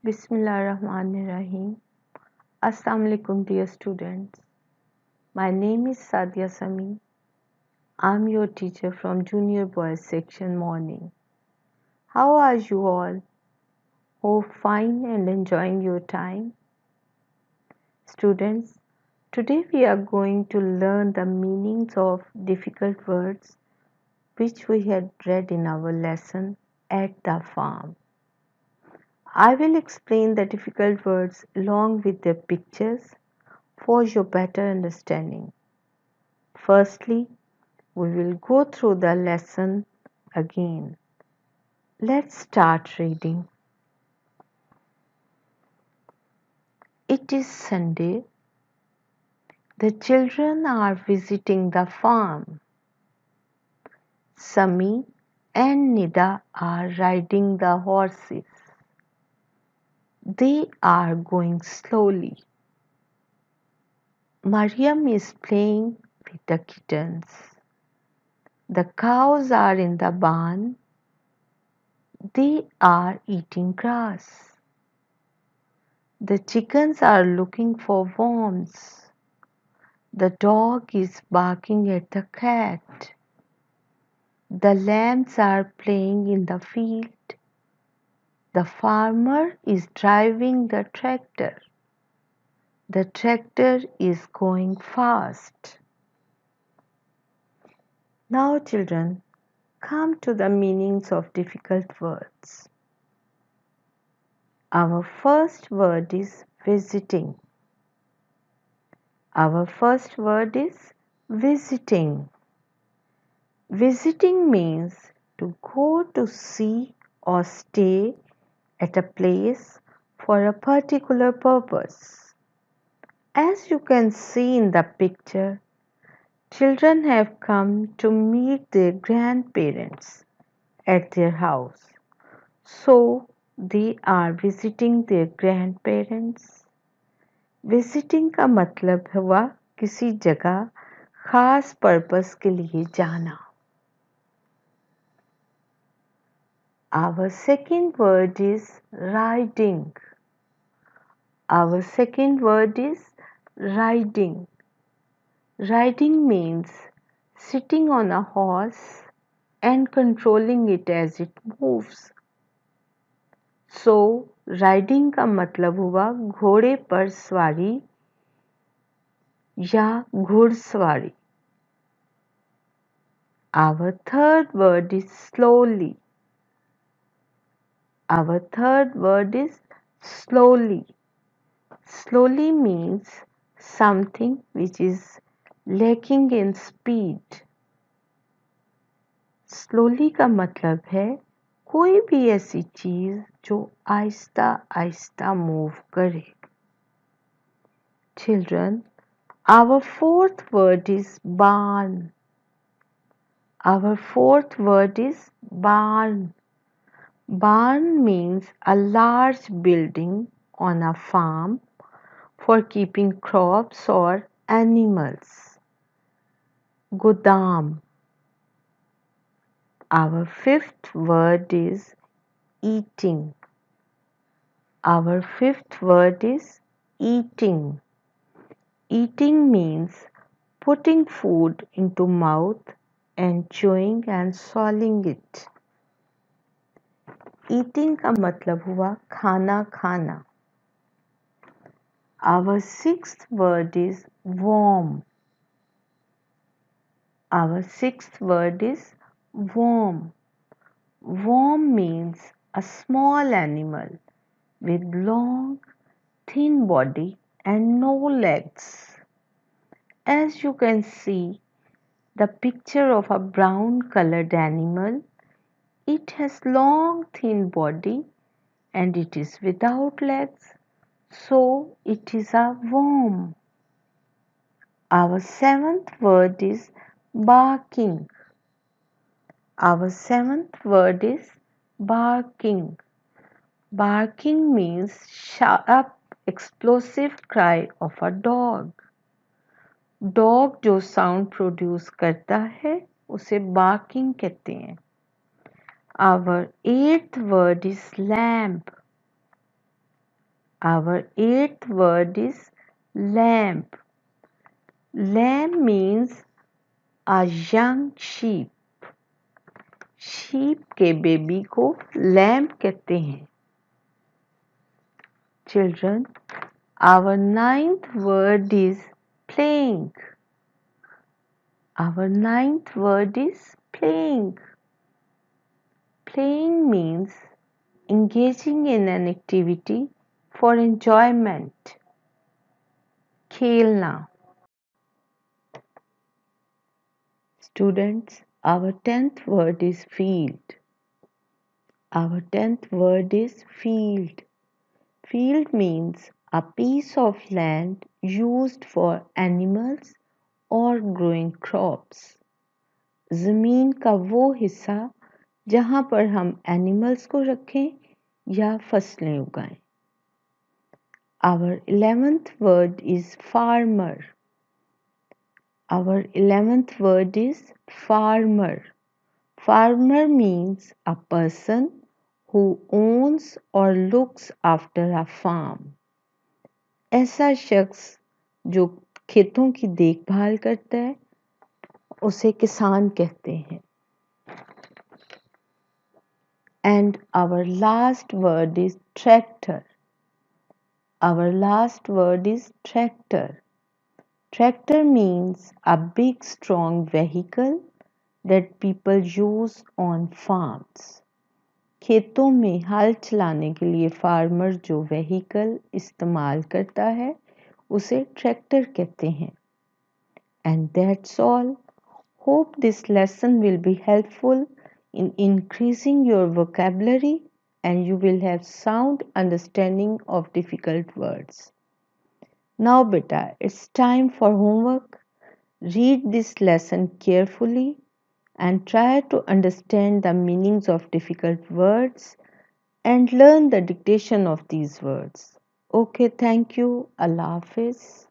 Bismillahirrahmanirrahim. Assalamu alaikum dear students. My name is Sadia Sami. I'm your teacher from Junior Boys section morning. How are you all? Hope fine and enjoying your time. Students, today we are going to learn the meanings of difficult words which we had read in our lesson at the farm. I will explain the difficult words along with their pictures for your better understanding. Firstly, we will go through the lesson again. Let's start reading. It is Sunday. The children are visiting the farm. Sami and Nida are riding the horses. They are going slowly. Mariam is playing with the kittens. The cows are in the barn. They are eating grass. The chickens are looking for worms. The dog is barking at the cat. The lambs are playing in the field. The farmer is driving the tractor. The tractor is going fast. Now, children, come to the meanings of difficult words. Our first word is visiting. Our first word is visiting. Visiting means to go to see or stay at a place for a particular purpose. As you can see in the picture, children have come to meet their grandparents at their house. So they are visiting their grandparents. Visiting का मतलब हुआ किसी जगह खास purpose के लिए जाना. Our second word is riding. Our second word is riding. Riding means sitting on a horse and controlling it as it moves. So, riding का मतलब हुआ घोड़े पर सवारी या घुड़सवारी. Our third word is slowly. Our third word is slowly. Slowly means something which is lacking in speed. Slowly का मतलब है कोई भी ऐसी चीज जो आहिस्ता आहिस्ता मूव करे. Children, our fourth word is barn. Our fourth word is barn. Barn means a large building on a farm for keeping crops or animals. Godam. Our fifth word is eating. Our fifth word is eating. Eating means putting food into mouth and chewing and swallowing it. Eating का मतलब हुआ खाना खाना. Our sixth word is worm. Our sixth word is worm. Worm means a small animal with long, thin body and no legs. As you can see, the picture of a brown colored animal. It has long, thin body and it is without legs. So it is a worm. Our seventh word is barking. Our seventh word is barking. Barking means sharp, explosive cry of a dog. Dog जो sound produce करता है उसे barking कहते हैं. Our eighth word is lamp. Our eighth word is lamb. Lamb means a young sheep. Sheep के baby को lamb कहते हैं. Children, our ninth word is playing. Our ninth word is playing. Playing means engaging in an activity for enjoyment. खेलना. Students, our tenth word is field. Our tenth word is field. Field means a piece of land used for animals or growing crops. ज़मीन का वो हिस्सा जहाँ पर हम animals को रखें या फसलें उगाएं. Our 11th word is farmer. Our 11th word is farmer. Farmer means a person who owns or looks after a farm. ऐसा शख्स जो खेतों की देखभाल करता है उसे किसान कहते हैं. And our last word is tractor. Our last word is tractor. Tractor means a big strong vehicle that people use on farms. खेतों में हल चलाने के लिए फार्मर जो व्हीकल इस्तेमाल करता है उसे ट्रैक्टर कहते हैं. And that's all. Hope this lesson will be helpful in increasing your vocabulary and you will have sound understanding of difficult words. Now beta, it's time for homework. Read this lesson carefully and try to understand the meanings of difficult words and learn the dictation of these words. Okay, thank you. Allah Hafiz.